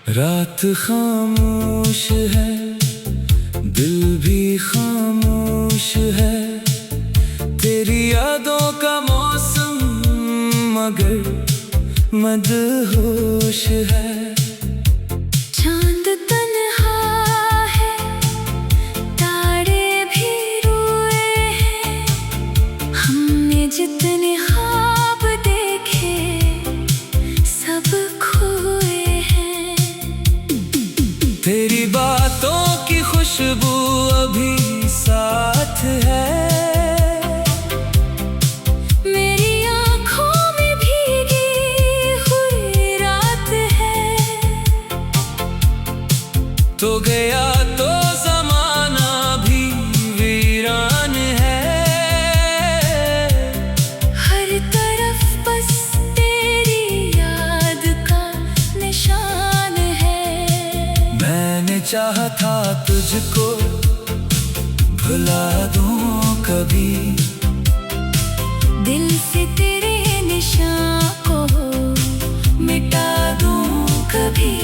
रात खामोश है, दिल भी खामोश है। तेरी यादों का मौसम मगर मदहोश है। चांद तन्हा है, तारे भी रोए हैं। हमने जितने ख्वाब देखे सब खोए हैं। तेरी बातों की खुशबू अभी साथ है। मेरी आँखों में भीगी हुई रात है। तो गया तो ज़माना भी वीरान है। हर तरफ बस तेरी याद का निशान है। मैंने चाहा था तुझको भुला दूं कभी, दिल से तेरे निशान को मिटा दूं कभी।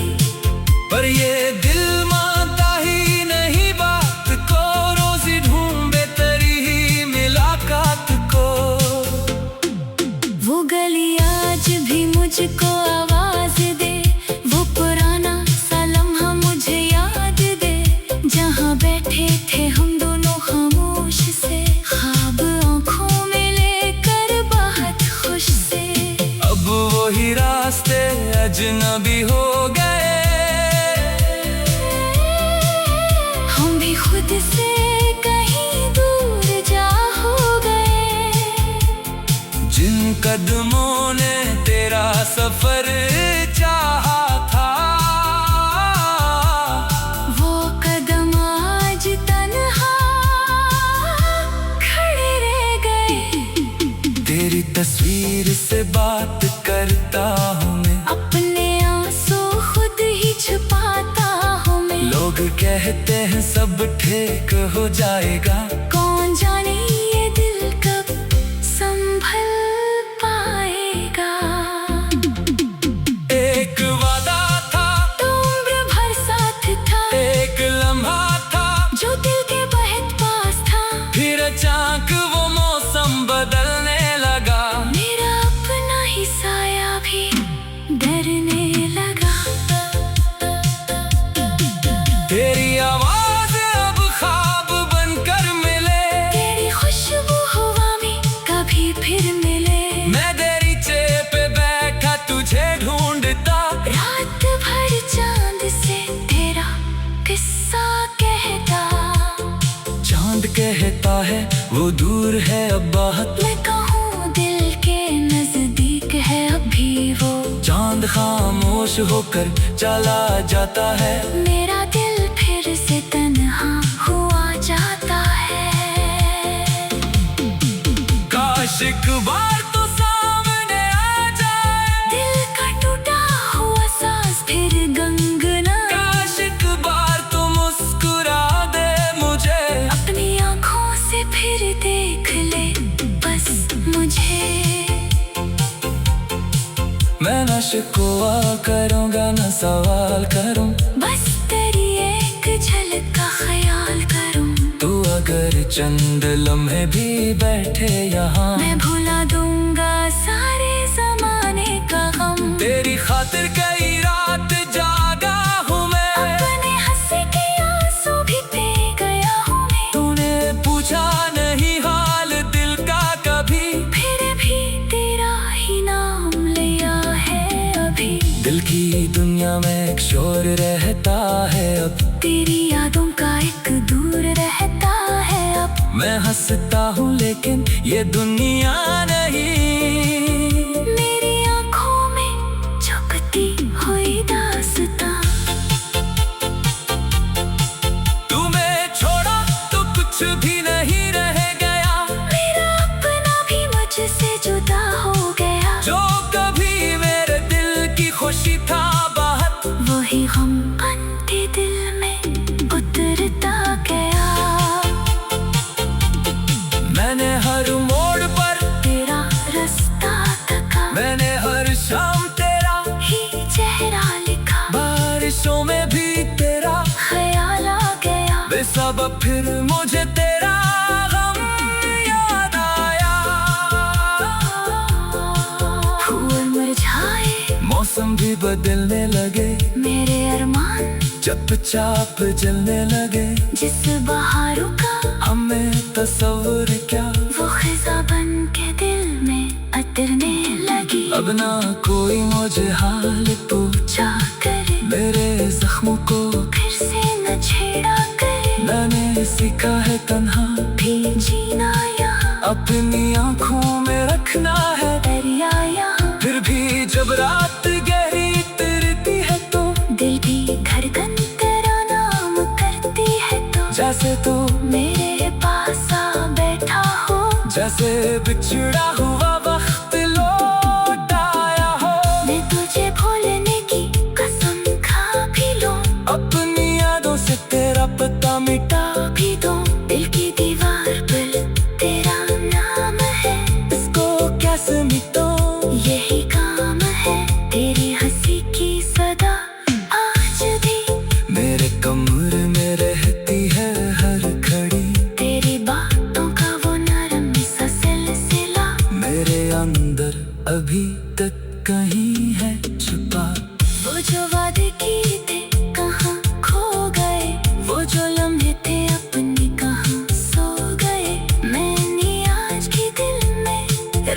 पर ये दिल मानता ही नहीं बात को। रोज़ी ढूंढे तेरी ही मुलाकात को। वो गली आज भी मुझको आवाज दे, वो पुराना सा लम्हा मुझे याद दे। जहाँ बैठे थे हम दोनों खामोश से, ख्वाब आँखों में लेकर बहुत खुश से। अब वही रास्ते अजनबी हो गए। हम भी खुद से कहीं दूर जा हो गए। जिन कदमों ने तेरा सफर चाहा था, वो कदम आज तन्हा खड़े रह गए। तेरी तस्वीर से बात करता हूँ मैं, अपने आंसू खुद ही छुपाता हूँ मैं। लोग कहते हैं सब ठीक हो जाएगा। कौन जाने ये दिल कब संभल पाएगा। एक वादा था तो उम्र भर साथ था, एक लम्हा था जो दिल के बहुत पास था। फिर अचानक वो मौसम बदलने लगा। मेरा अपना ही साया भी डरने लगा। तेरी आवाज अब ख्वाब बनकर मिले, तेरी खुशबू हवा में कभी फिर मिले। मैं दरीचे पे बैठा तुझे ढूंढता। रात भर चांद से तेरा किस्सा कहता। चांद कहता है वो दूर है अब बहुत। मैं कहूँ दिल के नजदीक है अभी वो। चांद खामोश होकर चला जाता है। मेरा दिल फिर से तन्हा हुआ जाता है। काश एक बार तो सामने आ जाए, दिल का टूटा हुआ सांस फिर गंगना। काश एक बार तो मुस्कुरा दे मुझे। अपनी आँखों से फिर देख ले बस मुझे। मैं न शिकवा करूँगा न सवाल करूँ, बस तेरी एक झलक का ख्याल करूँ। तू अगर चंद लम्हे भी बैठे यहाँ, मैं भुला दूंगा सारे जमाने का गम। तेरी खातिर कई रात जागा हूँ मैं। अपने हंसी के आंसू भी पी गया हूँ मैं। तूने पूछा नहीं हाल दिल का कभी, फिर भी तेरा ही नाम लिया है अभी। दिल की दुनिया में एक शोर रहता है अब। तेरी यादों का एक दूर रहता है अब। मैं हंसता हूँ लेकिन ये दुनिया नहीं। मेरी आँखों में झुकती हुई दास्तां। तुम्हें छोड़ा तो कुछ भी नहीं रह गया। मेरा अपना भी मुझसे जुदा हो गया। जो कभी मेरे दिल की खुशी था बहुत, वही गम बनते दिल में उतरता गया। मैंने हर मोड़ पर तेरा रास्ता तका। मैंने हर शाम तेरा ही चेहरा लिखा। बारिश सब फिर मुझे तेरा गम याद आया। फूल मुरझाए, मौसम भी बदलने लगे, मेरे अरमान चुपचाप जलने लगे। जिस बहारों का हमें तस्वीर क्या, वो खिजा बन के दिल में अतरने लगी। अब ना कोई मुझे हाल पूछा करे, मेरे जख्मों को फिर से न छेड़ा करे। मैंने सीखा है तन्हा भी जीना यहाँ, अपनी आँखों में रखना है दरिया यहाँ। फिर भी जब रात गहरी तिरती है तो दिल भी धड़कन तेरा नाम करती है। तो जैसे तू मेरे पास आ बैठा हो, जैसे बिछड़ा हुआ वक्त लौट आया हो। मैं तुझे भूलने की कसम खा भी लूं, अपनी यादों से तेरा पता मिटा भी दूं। दिल की दीवार पर तेरा नाम है, इसको कैसे मिटाऊं, यही काम है। तेरी हंसी की सदा आज भी मेरे कमरे में रहती है हर घड़ी। तेरी बातों का वो नरम सा सिलसिला मेरे अंदर अभी तक कहीं है छुपा। वो जो वादे किए थे कहाँ खो गए, वो जो लम्हे थे अपने कहाँ सो गए। मैंने आज भी दिल में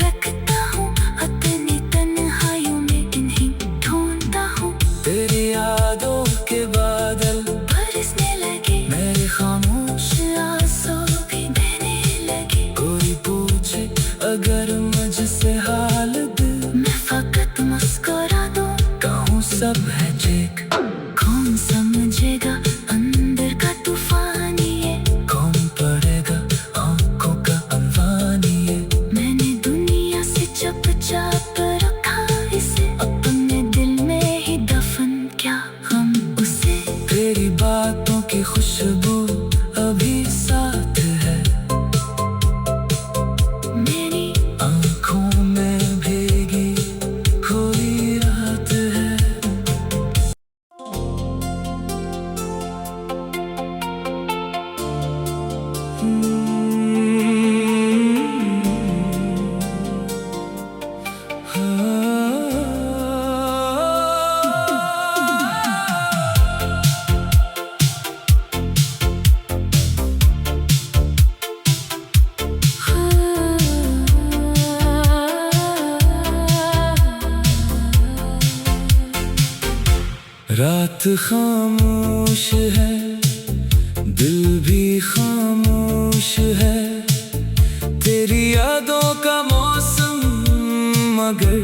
रखता हूँ, अपनी तन्हाइयों में इन्हीं ढूंढता हूँ। तेरी यादों के बादल बरसने लगे, मेरे खामोश आंसू भी बहने लगे। कोई पूछे अगर मुझसे हाल दिल, मैं फकत मुस्कुरा दूं, कहूँ सब है ठीक। कौन समझेगा अंदर का तूफान ये, कौन पड़ेगा आँखों का अनवान ये। मैंने दुनिया से चुपचाप रखा इसे, अपने दिल में ही दफन क्या हम उसे। तेरी बातों की खुशबू अभी साथ है, मेरी आँखों में भीगी हुई रात है। रात खामोश है, दिल भी खामोश है। तेरी यादों का मौसम मगर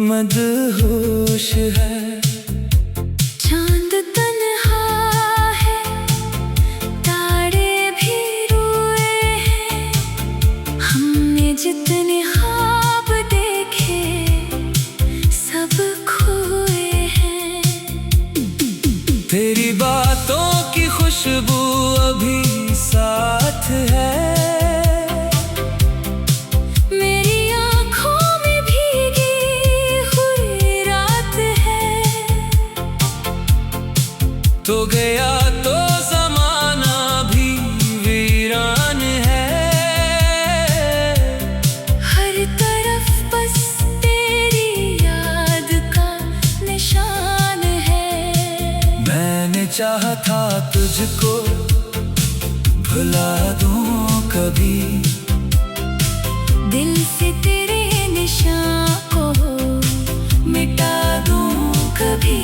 मदहोश है। चांद तन्हा है, तारे भी रोए हैं। हमने जितने ख्वाब देखे सब खोए हैं। तेरी बातों की खुशबू अभी साथ है, मेरी आँखों में भीगी हुई रात है। तो गया तो जमाना भी वीरान है। हर तरफ बस तेरी याद का निशान है। मैंने चाहा था तुझको भुला दूं कभी, दिल से तेरे निशान को मिटा दूं कभी।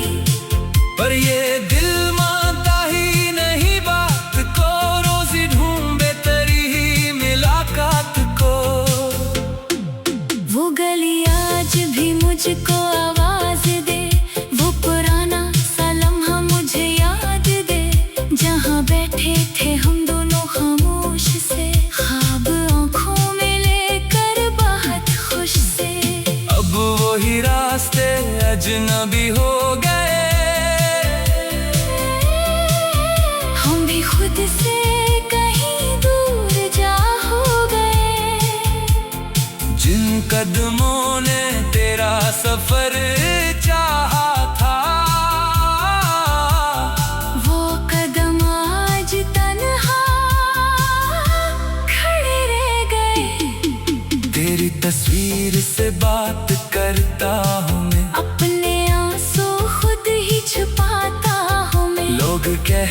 पर ये दिल मानता ही नहीं बात को, रोज़ ढूंढे तेरी ही मुलाकात को। वो गली आज भी मुझको आवाज दे, वो पुराना सा लम्हा मुझे याद दे। जहाँ बैठे थे हम दोनों खामोश से, ख्वाब आँखों में लेकर बहुत खुश से। अब वही रास्ते अजनबी हो गए,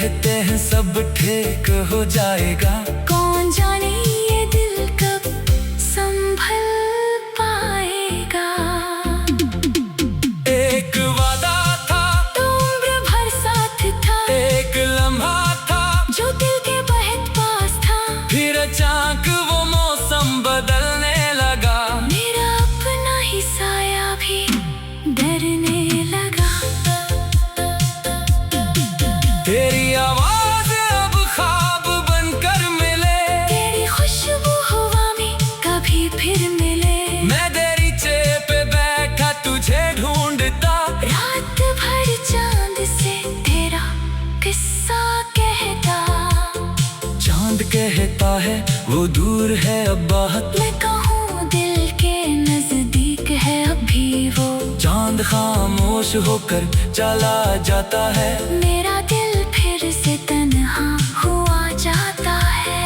कहते हैं सब ठीक हो जाएगा। कौन जाने ये दिल कब संभल पाएगा। एक वादा था तो उम्र भर साथ था, एक लम्हा था जो दिल के बहुत पास था। फिर अचानक वो मौसम बदलने लगा। मेरा अपना ही साया भी डरने लगा। तेरी आवाज अब ख्वाब बनकर मिले, तेरी खुशबू हवा में कभी फिर मिले। मैं दरीचे पे बैठा तुझे ढूंढता, रात भर चांद से तेरा किस्सा कहता। चांद कहता है वो दूर है अब बहुत, मैं कहूँ दिल के नजदीक है अभी वो। चांद खामोश होकर चला जाता है। मेरा दिल फिर से तन्हा हुआ जाता है।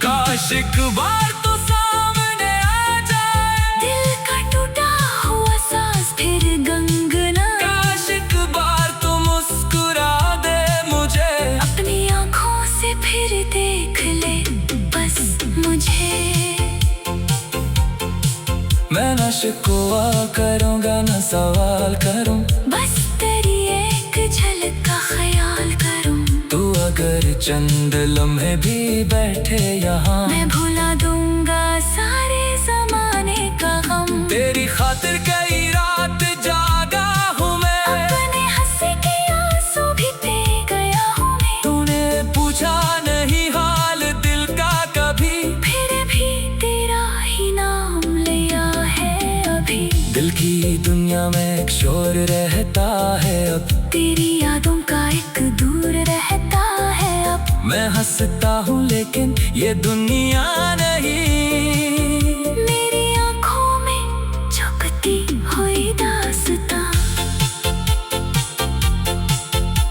काश एक बार तो सामने आ जाए, दिल का टूटा हुआ सांस फिर गंगना। काश एक बार तो मुस्कुरा दे मुझे, अपनी आँखों से फिर देख ले बस मुझे। मैं न शिकवा करूँगा न सवाल करूँ, बस तेरी एक झलक का ख्याल करूँ। तू अगर चंद लम्हे भी बैठे यहाँ, मैं भुला दूंगा सारे जमाने का गम। तेरी खातिर कई रात जागा हूँ मैं, अपने हंसी के आंसू भी पी गया हूँ मैं। तूने पूछा नहीं हाल दिल का कभी, फिर भी तेरा ही नाम लिया है अभी। दिल की दुनिया में एक शोर रहता है अब, तेरी यादों का एक दूर रहता है अब। मैं हंसता हूँ लेकिन ये दुनिया नहीं। मेरी आँखों में झुकती हुई दास्तां।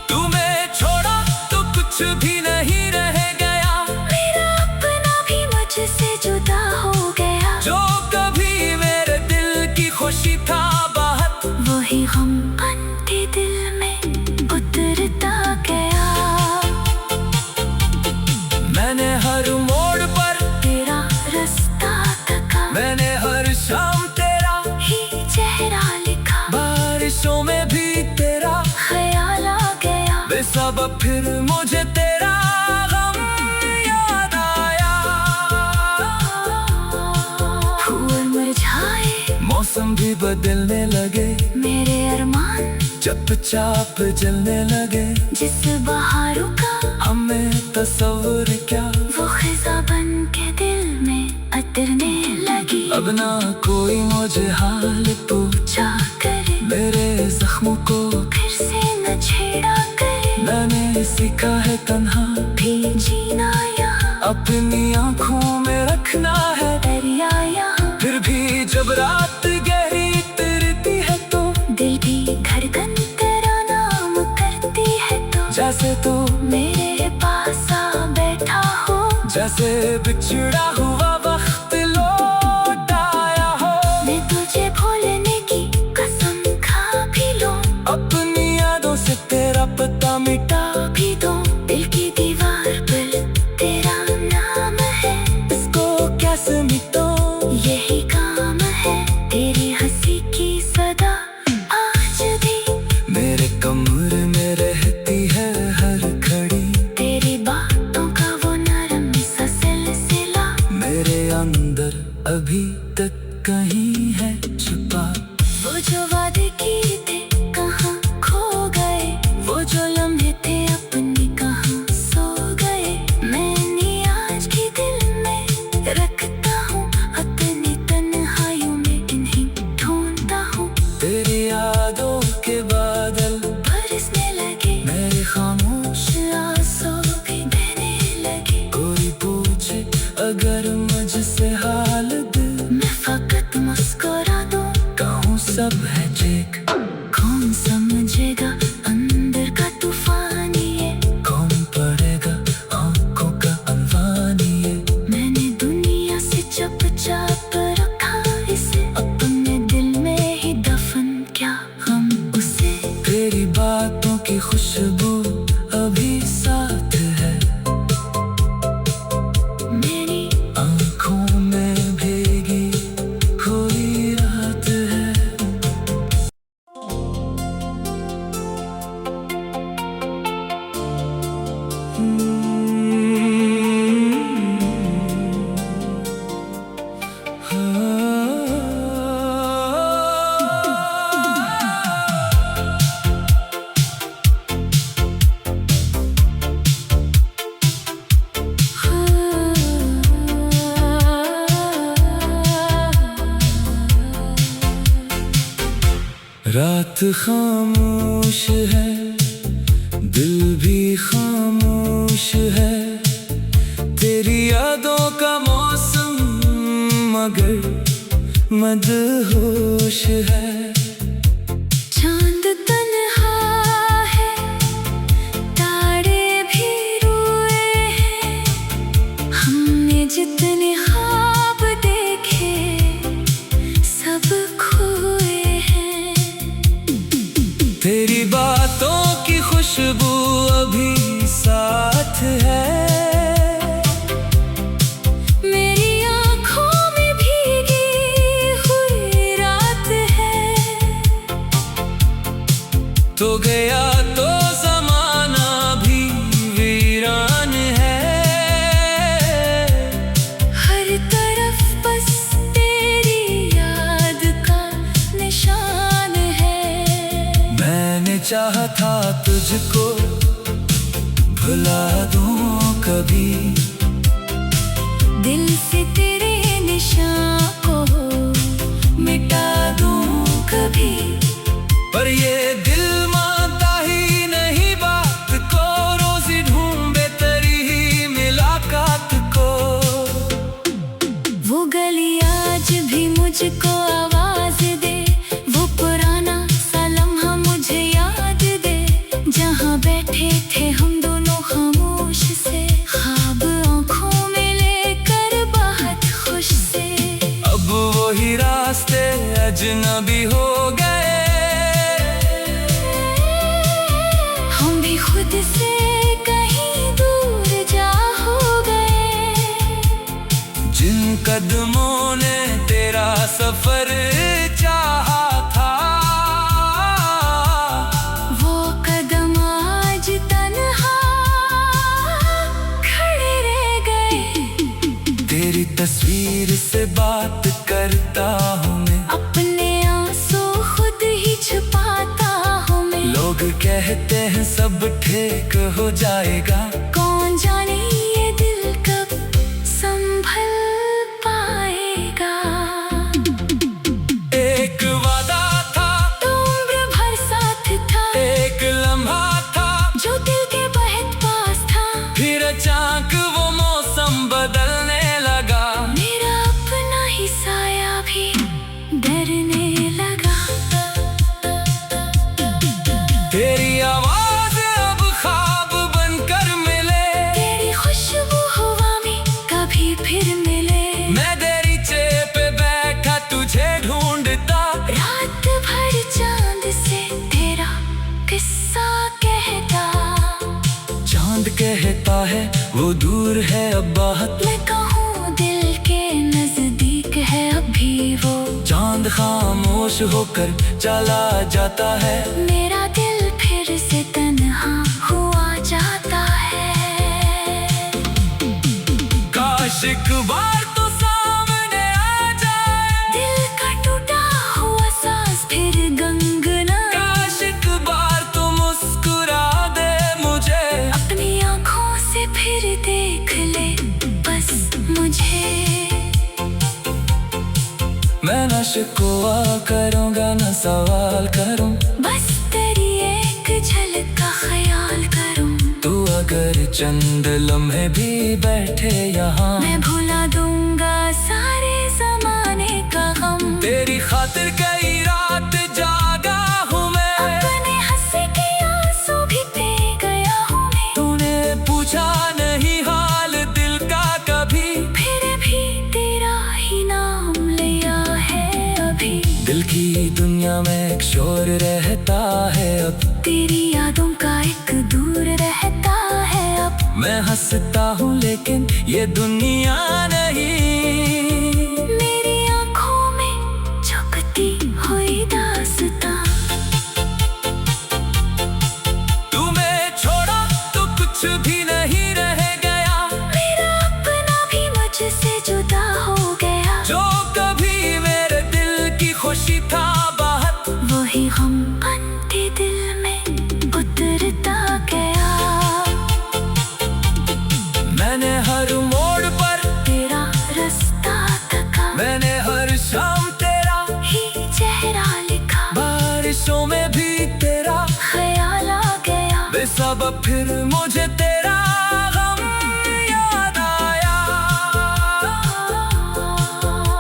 तुम्हें छोड़ा तो कुछ भी नहीं रह गया, मेरा अपना भी मुझसे जुदा हो गया। जो कभी मेरे दिल की खुशी था बहुत, वही गम बनते दिल में उतरता गया। मैंने हर मोड़ पर तेरा रास्ता तका, मैंने हर शाम तेरा ही चेहरा लिखा। बारिशों में भी तेरा ख्याल आ गया, बेसबब फिर मुझे तेरा गम याद आया। फूल मुरझाए, मौसम भी बदलने लगे, मेरे अरमान चुपचाप जलने लगे। जिस बहारों का हमें तस्वीर क्या, वो खिजा बन के दिल में अतरने लगी। अब ना कोई मुझे हाल पूछा करे, मेरे जख्मों को फिर से न छेड़ा करे। मैंने सीखा है तन्हा भी जीना यहाँ, अपनी आँखों में रखना है दरिया यहाँ। फिर भी जब रात गहरी तिरती है तो दिल भी धड़कन तेरा नाम करती है। तो जैसे तो मेरे पास आ बैठा हो, जैसे बिछड़ा हुआ वक्त लौट आया हो। मैं तुझे भूलने की कसम खा भी लूं, अपनी यादों से तेरा पता मिटा भी दूं। दिल की दीवार पर तेरा नाम है, इसको कैसे मिटाऊं, यही काम है। तेरी हंसी की सदा आज भी मेरे कमरे में रहती है हर घड़ी। तेरी बातों का वो नरम सा सिलसिला मेरे अंदर अभी तक कहीं है छुपा। वो जो वादे किए थे कहाँ खो गए, वो जो लम्हे थे अपने कहाँ सो गए। मैंने आज भी दिल में रखता हूँ, अपनी तन्हाइयों में इन्हीं ढूंढता हूँ। तेरी यादों के बादल बरसने लगे, मेरे खामोश आंसू भी बहने लगे। कोई पूछे अगर मुझसे हाल दिल, मैं फकत मुस्कुरा दूं, कहूँ सब है ठीक। कौन समझेगा अंदर का तूफान ये, कौन पड़ेगा आंखों का अनवान ये। मैंने दुनिया से चुपचाप रखा इसे, अपने दिल में ही दफन क्या हम उसे। तेरी बातों की खुशबू अभी साथ है, मेरी आँखों में भीगी हुई रात है। रात खामोश है, दिल भी खामोश है, तेरी यादों का मौसम मगर मदहोश है। चांद तन्हा है, तारे भी रोए हैं, हमने जितने ख्वाब देखे सब खोए हैं। तेरी बातों की खुशबू अभी साथ है, मेरी आँखों में भीगी हुई रात है। तो गया तो ज़माना भी वीरान है, हर तरफ बस तेरी याद का निशान है। मैंने चाहा था तुझको भुला दूं कभी, दिल से तेरे निशान को मिटा दूं कभी, पर ये दिल मानता ही नहीं बात को, रोज़ ढूंढे तेरी ही मुलाकात को। वो गली आज भी मुझको आवाज दे, वो पुराना सा लम्हा मुझे याद दे, जहाँ बैठे थे हम दोनों खामोश से, ख्वाब आँखों में लेकर बहुत खुश से। अब वही रास्ते अजनबी हो गए, हम भी खुद से कहीं दूर जा हो गए। जिन कदमों ने तेरा सफर चाहा था, वो कदम आज तन्हा खड़े रह गए। तेरी तस्वीर से बात करता हूँ मैं, अपने आंसू खुद ही छुपाता हूँ मैं। लोग कहते हैं सब ठीक हो जाएगा, कौन जाने ये दिल कब संभल पाएगा। एक वादा था तो उम्र भर साथ था, एक लम्हा था जो दिल के बहुत पास था, फिर अचानक वो मौसम बदलने लगा। मेरा अपना ही साया भी डरने लगा। तेरी आवाज अब ख्वाब बनकर मिले, तेरी खुशबू हवा में कभी फिर मिले। मैं दरीचे पे बैठा तुझे ढूंढता, रात भर चांद से तेरा किस्सा कहता। चांद कहता है वो दूर है अब बहुत, मैं कहूँ दिल के नजदीक है अभी वो। चांद खामोश होकर चला जाता है, मेरा दिल फिर से तन्हा हुआ जाता है। काश एक बार तो सामने आ जाए, दिल का टूटा हुआ सांस फिर गंगना। काश एक बार तो मुस्कुरा दे मुझे, अपनी आँखों से फिर देख ले बस मुझे। मैं न शिकवा करूँगा न सवाल करूँ, बस तेरी एक झलक का ख्याल करूँ। तू अगर चंद लम्हे भी बैठे यहाँ, मैं भुला दूंगा सारे जमाने का गम। तेरी खातिर कई रात जागा हूँ मैं, अपने हंसी के आंसू भी पी गया हूँ मैं। तूने पूछा नहीं हाल दिल का कभी, फिर भी तेरा ही नाम लिया है अभी। दिल की दुनिया में एक शोर रहता है अब, तेरी यादों का एक दूर रहता है अब। मैं हंसता हूँ लेकिन ये दुनिया नहीं। मेरी आंखों में झुकती हुई दास्तां। तुम्हें छोड़ा तो कुछ भी नहीं रह गया। मेरा अपना भी मुझसे जुदा हो गया। जो कभी मेरे दिल की खुशी था बाहर, वही हम बनते दिल में उतरता गया। मैंने हर मोड़ पर तेरा रास्ता तका। मैंने हर शाम तेरा ही चेहरा लिखा। बारिशों में भी तेरा ख्याल आ गया। बेसब्ब फिर मुझे तेरा गम याद आया।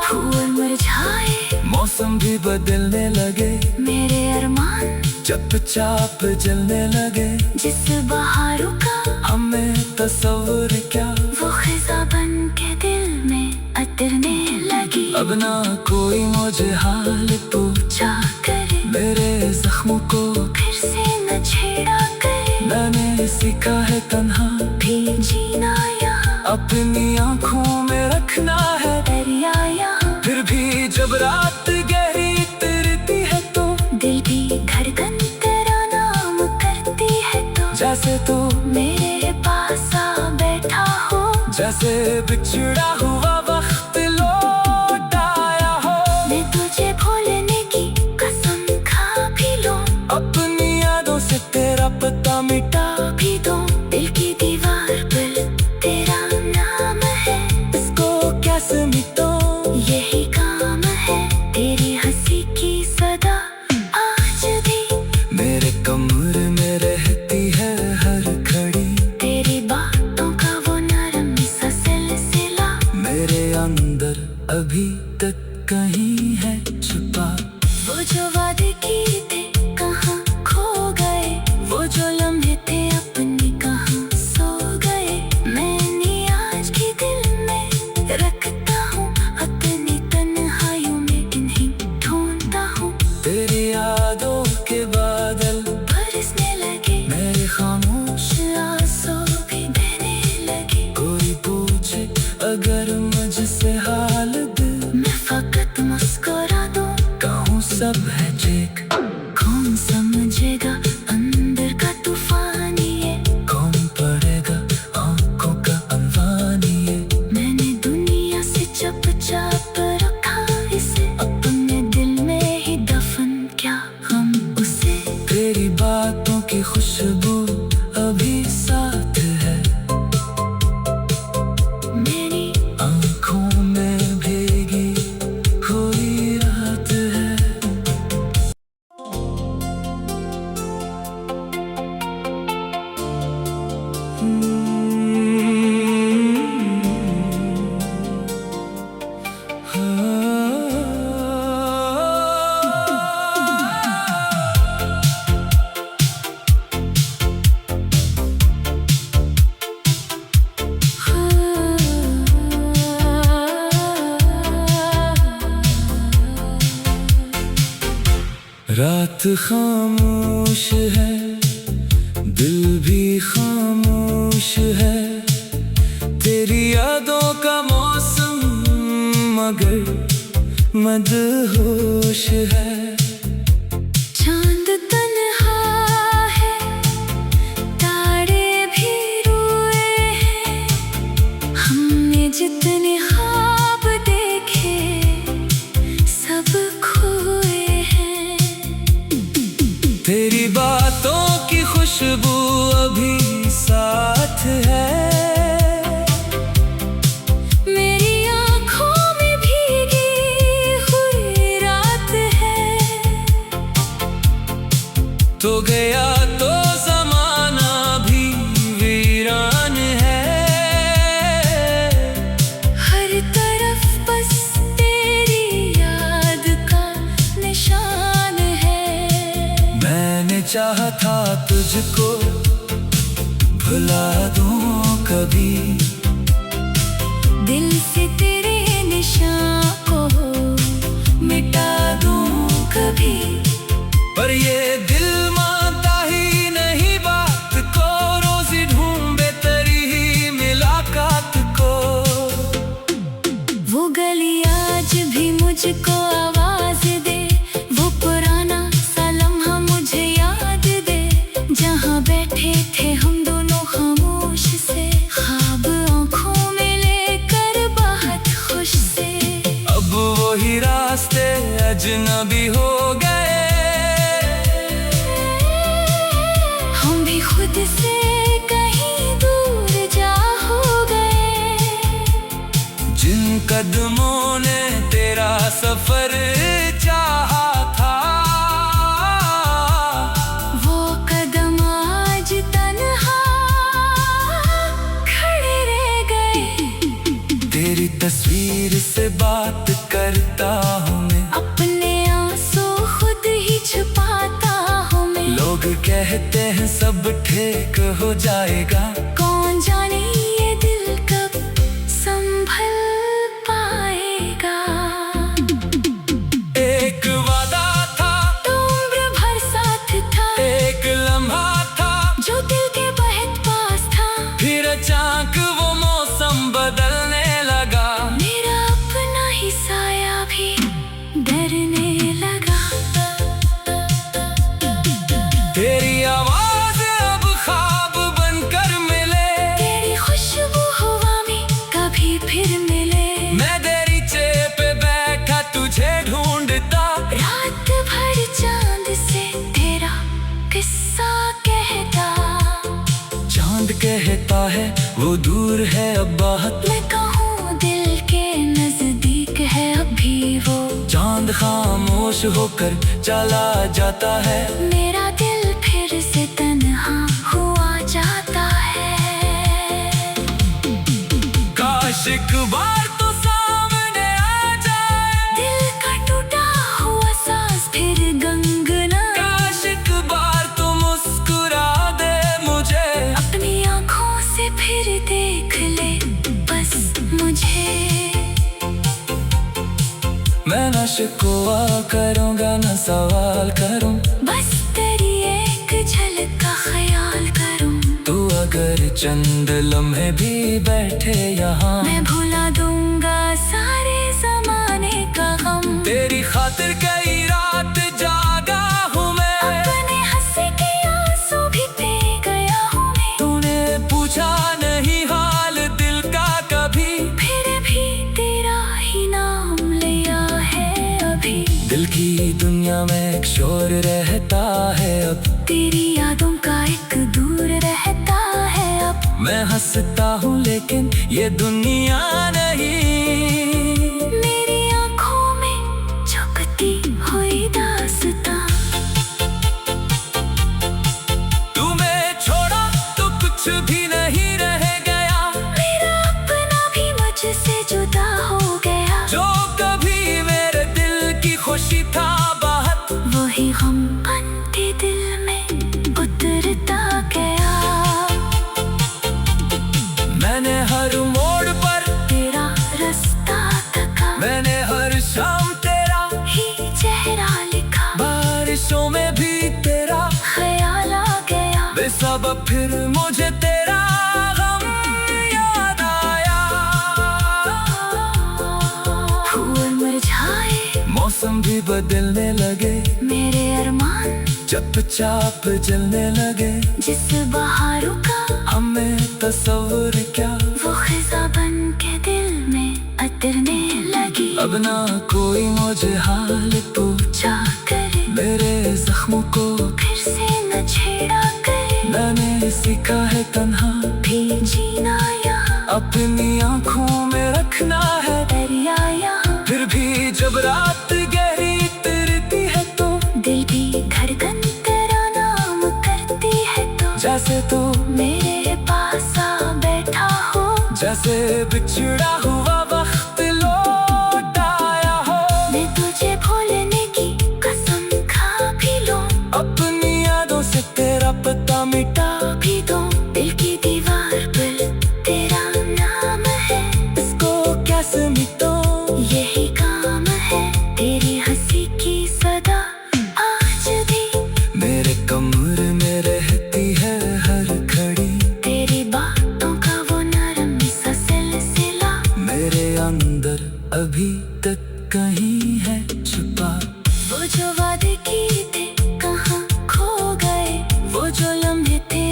फूल मुरझाए, मौसम भी बदलने लगे। मेरे अरमान चुपचाप जलने लगे। जिस बहारों का हमें तस्वीर क्या, वो खिजा बन के दिल में उतरने लगी। अब ना कोई मुझे हाल पूछा करे, मेरे जख्मों को फिर से न छेड़ा करे। मैंने सीखा है तन्हा भी जीना यहाँ, अपनी आंखों में रखना है दरिया यहाँ। फिर भी जब रात गहरी उतरती है तो दिल भी धड़कन तेरा नाम करती है। तो जैसे तो मेरे पास आ बैठा हो, जैसे बिछड़ा हुआ वक्त लौट आया हो। मैं तुझे भूलने की कसम खा भी लूं, अपनी यादों से तेरा पता मिटा भी दूं। दिल की दीवार पर तेरा नाम है, इसको कैसे मिटाऊं, यही काम है। तेरी हंसी की सदा आज भी मेरे कमरे में रहती है हर घड़ी। तेरी बातों का वो नरम सा सिलसिला मेरे अंदर अभी तक कहीं है छुपा। वो जो वादे किए थे कहाँ खो गए, वो जो लम्हे थे अपने कहाँ सो गए। मैंने आज भी दिल में रखता हूँ, अपनी तन्हाइयों में इन्हीं ढूंढता हूँ। तेरी यादों के बादल बरसने लगे, मेरे खामोश आंसू भी बहने लगे। कोई पूछे अगर मुझसे हाल दिल, मैं फकत मुस्कुरा दूं, कहूँ सब है ठीक। कौन समझेगा अंदर का तूफान ये, कौन पड़ेगा आंखों का अनवान ये। मैंने दुनिया से चुपचाप रखा इसे, अपने दिल में ही दफन क्या हम उसे। तेरी बातों की खुशबू अभी साथ है, मेरी आंखों में भीगी हुई रात है। रात खामोश है, दिल भी खामोश है। तेरी यादों का मौसम मगर मदहोश है। चांद तन्हा है, तारे भी रोए हैं। हमने जितने ख्वाब देखे सब खोए हैं। तेरी बातों की खुशबू अभी साथ है, मेरी आंखों में भीगी हुई रात है। तो गया तो जमाना भी वीरान है। हर तरफ बस तेरी याद का निशान है। मैंने चाहा था तुझको भुला दूं कभी, दिल से तेरे निशान को मिटा दूं कभी। पर ये दिल मानता ही थे हम दोनों खामोश से, ख्वाब आंखों में लेकर बहुत खुश से। अब वही रास्ते अजनबी हो गए, हम भी खुद से कहीं दूर जा हो गए। जिन कदमों ने तेरा सफर चाहा था, वो कदम आज तन्हा खड़े रह गए। तेरी तस्वीर से बात करता हूँ मैं, अपने आंसू खुद ही छुपाता हूँ मैं। लोग कहते हैं सब ठीक हो जाएगा, कौन जाने ये दिल कब संभल पाएगा। एक वादा था तो उम्र भर साथ था, एक लम्हा था जो दिल के बहुत पास था। फिर अचानक वो मौसम बदलने लगा, मेरा अपना ही साया भी डरने लगा। तेरी आवाज अब ख्वाब बनकर मिले, तेरी खुशबू हवा में कभी फिर मिले। मैं दरीचे पे बैठा तुझे ढूंढता, रात भर चांद से तेरा किस्सा कहता। चांद कहता है वो दूर है अब बहुत, मैं कहूँ दिल के नजदीक है अभी वो। चांद खामोश होकर चला जाता है, मेरा दिल फिर से तन्हा हुआ जाता है। काश एक बार तो सामने आ जाए, दिल का टूटा हुआ सांस फिर गंगना। काश एक बार तो मुस्कुरा दे मुझे, अपनी आंखों से फिर देख ले बस मुझे। मैं न शिकवा करूँगा न सवाल करूँ, बस तेरी एक झलक का ख्याल करूँ। तू अगर चंद लम्हे भी बैठे यहाँ, मैं भुला दूंगा सारे जमाने का गम। तेरी खातिर कई रात जागा हूँ मैं, अपने हंसी के आंसू भी पी गया हूँ मैं। तूने पूछा नहीं हाल दिल का कभी, फिर भी तेरा ही नाम लिया है अभी। दिल की दुनिया में एक शोर रहता है अब, तेरी यादों का एक दूर रहता है अब। मैं हंसता हूँ लेकिन ये दुनिया नहीं, मेरी आंखों में छुपती हुई दास्तां। तुम्हें छोड़ा तो कुछ भी नहीं रह गया, मेरा अपना भी मुझसे जुदा हो गया। जो कभी मेरे दिल की खुशी था बहुत, वही गम बनते दिल में उतरता गया। मैंने हर मोड़ पर तेरा रास्ता तका, मैंने हर शाम तेरा ही चेहरा लिखा। बारिशों में भी तेरा ख्याल आ गया, बेसबब फिर मुझे तेरा गम याद आया। फूल मुरझाए, मौसम भी बदलने लगे, मेरे अरमान चुपचाप जलने लगे। जिस बहारों का हमें तस्वर क्या, वो खिजा बन के दिल में अतरने लगी। अब ना कोई मुझे हाल पूछा करे, मेरे जख्मों को फिर से न छेड़ा करे। मैंने सीखा है तन्हा भी जीना यहाँ, अपनी आंखों में रखना है दरिया यहाँ। फिर भी जब रात गहरी तिरती है तो दिल भी धड़कन तेरा नाम करती है। तो जैसे तू मेरे पास आ बैठा हो, जैसे बिछड़ा हुआ वक्त लौट आया हो। मैं तुझे भूलने की कसम खा भी लूं, अपनी यादों से तेरा पता मिटा भी दूं। दिल की दीवार पर तेरा नाम है, इसको कैसे मिटो, यही काम है। तेरी हंसी की सदा आज भी मेरे कमरे में रहती है हर घड़ी। तेरी बातों का वो नरम सा सिलसिला मेरे अंदर अभी तक कहीं है छुपा। वो जो वादे किए थे कहाँ खो गए, वो जो लम्हे थे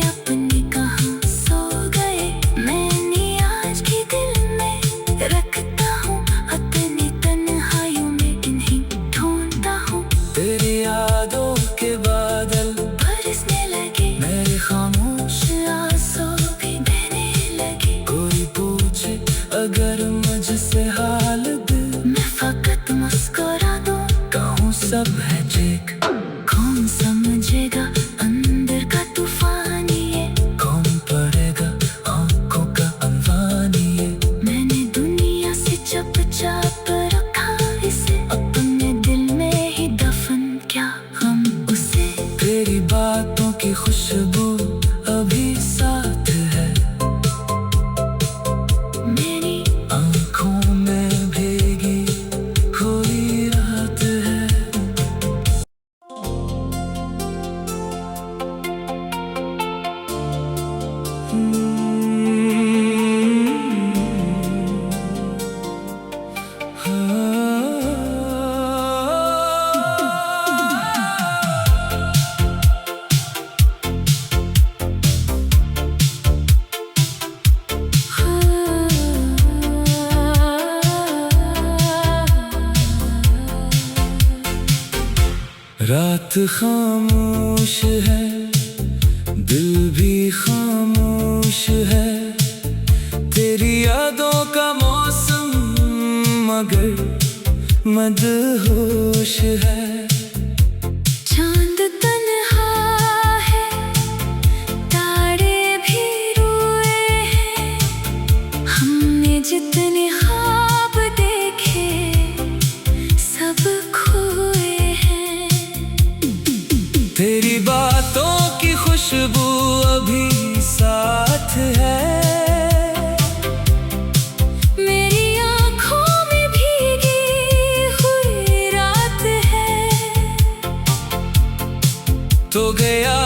की खुशबू अभी साथ है, मेरी आँखों में भीगी हुई रात है। रात खामोश है, दिल भी खामोश है, तेरी यादों का मौसम मगर मदहोश है। चांद तन्हा है, तारे भी रोए हैं, हमने जितने ख्वाब देखे सब खोए हैं। तेरी बातों की खुशबू अभी साथ है, मेरी आँखों में भीगी हुई रात है। तो गया